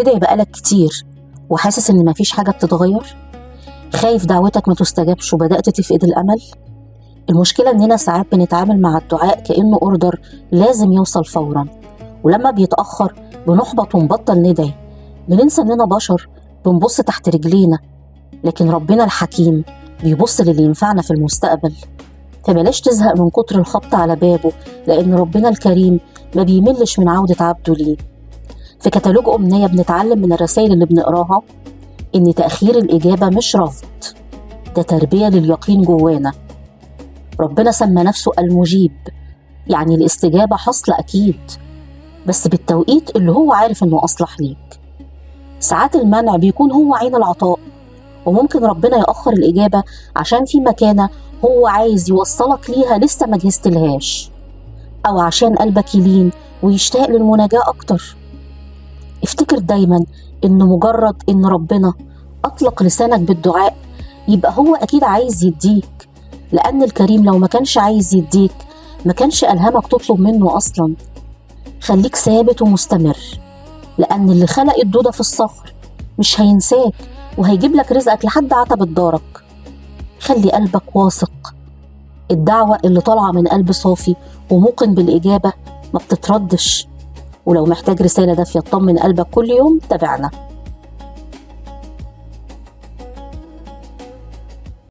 بتدعي بقالك كتير وحاسس إن مفيش حاجة بتتغير؟ خايف دعوتك ما تستجابش وبدأت تفقد الأمل؟ المشكلة إننا ساعات بنتعامل مع الدعاء كأنه أوردر لازم يوصل فورا، ولما بيتأخر بنحبط ونبطل ندعي. بننسى إننا بشر بنبص تحت رجلينا، لكن ربنا الحكيم بيبص للي ينفعنا في المستقبل. فبلاش تزهق من كتر الخبط على بابه، لأن ربنا الكريم ما بيملش من عودة عبده ليه. في كتالوج أمنية بنتعلم من الرسائل اللي بنقراها إن تأخير الإجابة مش رفض، ده تربية لليقين جوانا. ربنا سمى نفسه المجيب، يعني الاستجابة حصل أكيد، بس بالتوقيت اللي هو عارف إنه أصلح ليك. ساعات المنع بيكون هو عين العطاء، وممكن ربنا يأخر الإجابة عشان في مكانة هو عايز يوصلك ليها لسه ما جهزتلهاش، أو عشان قلبك يلين ويشتاق للمناجاة أكتر. افتكر دايما إن مجرد إن ربنا أطلق لسانك بالدعاء يبقى هو أكيد عايز يديك، لأن الكريم لو ما كانش عايز يديك ما كانش ألهمك تطلب منه أصلا. خليك ثابت ومستمر، لأن اللي خلق الدودة في الصخر مش هينساك وهيجيب لك رزقك لحد عتبة دارك. خلي قلبك واثق، الدعوة اللي طالعة من قلب صافي وموقن بالإجابة ما بتتردش. ولو محتاج رسالة دافية تطمن قلبك كل يوم تابعنا.